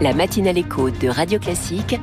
La matinale écho de Radio Classique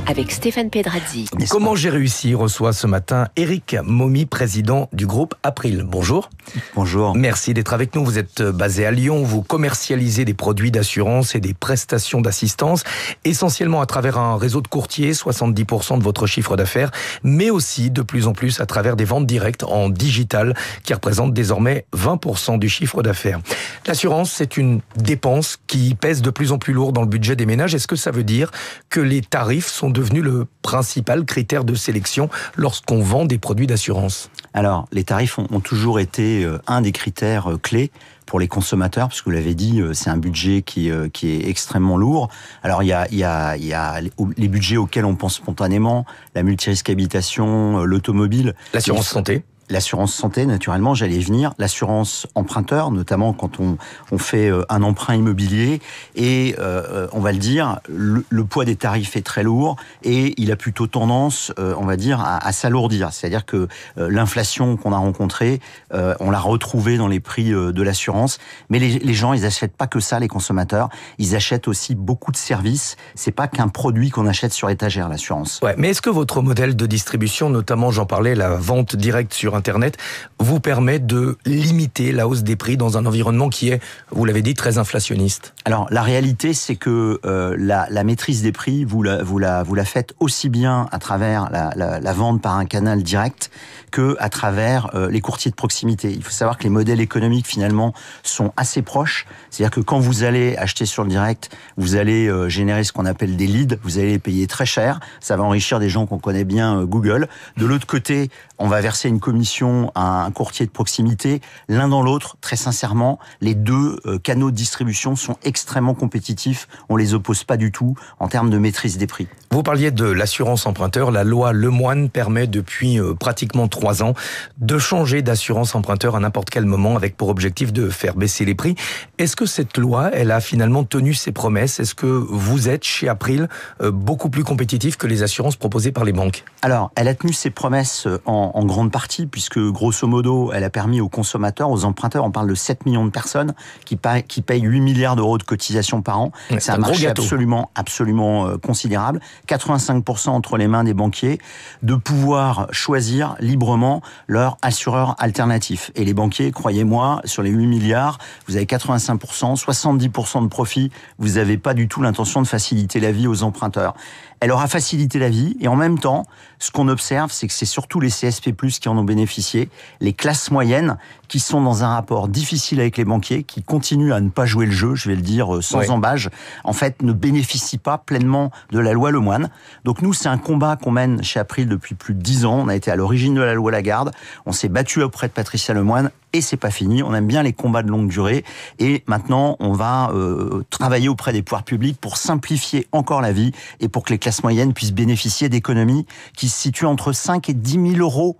avec Stéphane Pedrazzi. Comment j'ai réussi reçoit ce matin Éric Momy, président du groupe April. Bonjour. Bonjour. Merci d'être avec nous. Vous êtes basé à Lyon. Vous commercialisez des produits d'assurance et des prestations d'assistance, essentiellement à travers un réseau de courtiers, 70% de votre chiffre d'affaires, mais aussi de plus en plus à travers des ventes directes en digital qui représentent désormais 20% du chiffre d'affaires. L'assurance, c'est une dépense qui pèse de plus en plus lourd dans le budget des ménages. Est-ce que ça veut dire que les tarifs sont devenu le principal critère de sélection lorsqu'on vend des produits d'assurance? Alors, les tarifs ont toujours été un des critères clés pour les consommateurs, parce que vous l'avez dit, c'est un budget qui est extrêmement lourd. Alors, il y a les budgets auxquels on pense spontanément, la multirisque habitation, l'automobile. L'assurance santé. L'assurance santé, naturellement, j'allais y venir. L'assurance emprunteur, notamment quand on fait un emprunt immobilier. Et on va le dire, le poids des tarifs est très lourd et il a plutôt tendance, on va dire, à s'alourdir. C'est-à-dire que l'inflation qu'on a rencontrée, on l'a retrouvée dans les prix de l'assurance. Mais les gens, ils achètent pas que ça, les consommateurs. Ils achètent aussi beaucoup de services. C'est pas qu'un produit qu'on achète sur étagère, l'assurance. Ouais, mais est-ce que votre modèle de distribution, notamment, j'en parlais, la vente directe sur Internet, vous permet de limiter la hausse des prix dans un environnement qui est, vous l'avez dit, très inflationniste? Alors, la réalité, c'est que la maîtrise des prix, vous la faites aussi bien à travers la vente par un canal direct que à travers les courtiers de proximité. Il faut savoir que les modèles économiques, finalement, sont assez proches. C'est-à-dire que quand vous allez acheter sur le direct, vous allez générer ce qu'on appelle des leads, vous allez les payer très cher, ça va enrichir des gens qu'on connaît bien, Google. De l'autre côté, on va verser une commission à un courtier de proximité. L'un dans l'autre, très sincèrement, les deux canaux de distribution sont extrêmement compétitifs. On les oppose pas du tout en termes de maîtrise des prix. Vous parliez de l'assurance emprunteur. La loi Lemoine permet depuis pratiquement 3 ans de changer d'assurance emprunteur à n'importe quel moment avec pour objectif de faire baisser les prix. Est-ce que cette loi, elle a finalement tenu ses promesses? Est-ce que vous êtes chez April beaucoup plus compétitif que les assurances proposées par les banques? Alors, elle a tenu ses promesses en grande partie puisque grosso modo, elle a permis aux consommateurs, aux emprunteurs, on parle de 7 millions de personnes qui payent 8 milliards d'euros de cotisations par an. C'est un marché absolument considérable. 85% entre les mains des banquiers, de pouvoir choisir librement leur assureur alternatif. Et les banquiers, croyez-moi, sur les 8 milliards, vous avez 85%, 70% de profit. Vous n'avez pas du tout l'intention de faciliter la vie aux emprunteurs. Elle aura facilité la vie et en même temps, ce qu'on observe, c'est que c'est surtout les CSP+, qui en ont bénéficié, les classes moyennes qui sont dans un rapport difficile avec les banquiers, qui continuent à ne pas jouer le jeu, je vais le dire sans embâche, en fait ne bénéficient pas pleinement de la loi Lemoine. Donc nous, c'est un combat qu'on mène chez April depuis plus de 10 ans. On a été à l'origine de la loi Lagarde, on s'est battu auprès de Patricia Lemoine et c'est pas fini. On aime bien les combats de longue durée et maintenant on va travailler auprès des pouvoirs publics pour simplifier encore la vie et pour que les classes moyennes puissent bénéficier d'économies qui se situent entre 5 et 10 000 euros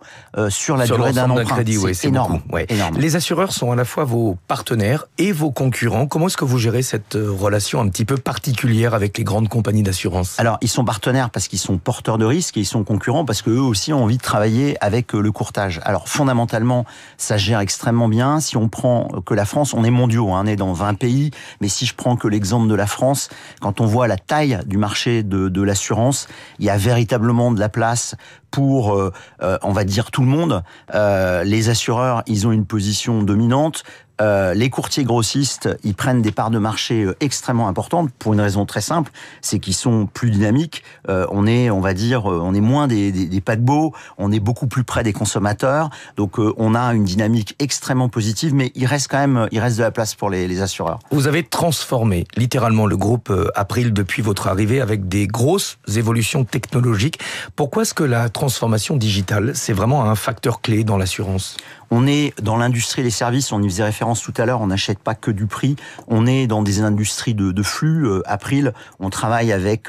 sur la durée d'un emprunt. Crédit, c'est énorme. Énorme. Les assureurs sont à la fois vos partenaires et vos concurrents. Comment est-ce que vous gérez cette relation un petit peu particulière avec les grandes compagnies d'assurance? Alors, ils sont partenaires parce qu'ils sont porteurs de risques et ils sont concurrents parce qu'eux aussi ont envie de travailler avec le courtage. Alors, fondamentalement, ça gère extrêmement bien. Si on prend que la France, on est mondiaux, on est dans 20 pays, mais si je prends que l'exemple de la France, quand on voit la taille du marché de l'assurance, il y a véritablement de la place pour, on va dire, tout le monde. Les assureurs, ils ont une position dominante. Les courtiers grossistes, ils prennent des parts de marché extrêmement importantes pour une raison très simple, c'est qu'ils sont plus dynamiques. On est moins des paquebots, on est beaucoup plus près des consommateurs. Donc on a une dynamique extrêmement positive, mais il reste de la place pour les assureurs. Vous avez transformé littéralement le groupe April depuis votre arrivée avec des grosses évolutions technologiques. Pourquoi est-ce que la transformation digitale, c'est vraiment un facteur clé dans l'assurance? On est dans l'industrie des services, on y faisait référence tout à l'heure, on n'achète pas que du prix, on est dans des industries de flux. April, on travaille avec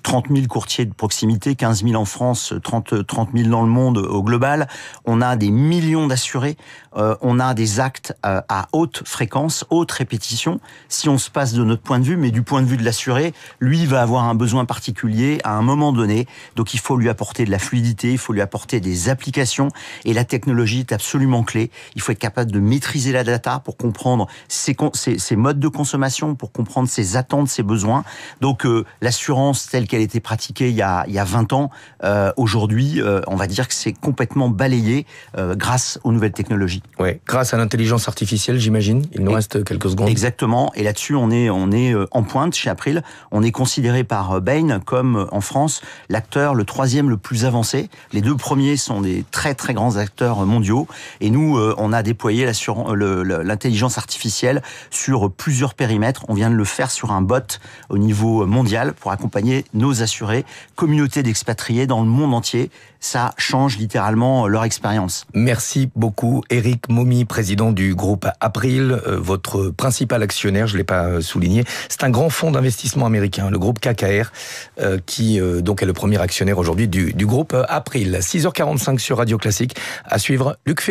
30 000 courtiers de proximité, 15 000 en France, 30 000 dans le monde au global. On a des millions d'assurés, on a des actes à haute fréquence, haute répétition. Si on se passe de notre point de vue, mais du point de vue de l'assuré, lui va avoir un besoin particulier à un moment donné, donc il faut lui apporter de la fluidité, il faut lui apporter des applications, et la technologie est absolument clé. Il faut être capable de maîtriser la data, data, pour comprendre ses modes de consommation, pour comprendre ses attentes, ses besoins. Donc l'assurance telle qu'elle était pratiquée il y a 20 ans, aujourd'hui, on va dire que c'est complètement balayé grâce aux nouvelles technologies. Ouais, grâce à l'intelligence artificielle, j'imagine. Il nous reste quelques secondes. Exactement. Et là-dessus, on est en pointe chez April. On est considéré par Bain comme, en France, l'acteur le 3e le plus avancé. Les 2 premiers sont des très très grands acteurs mondiaux. Et nous, on a déployé l'intelligence artificielle sur plusieurs périmètres. On vient de le faire sur un bot au niveau mondial pour accompagner nos assurés, communautés d'expatriés dans le monde entier. Ça change littéralement leur expérience. Merci beaucoup, Éric Momy, président du groupe April, votre principal actionnaire, je ne l'ai pas souligné. C'est un grand fonds d'investissement américain, le groupe KKR, qui donc est le premier actionnaire aujourd'hui du groupe April. 6h45 sur Radio Classique. À suivre, Luc Ferry.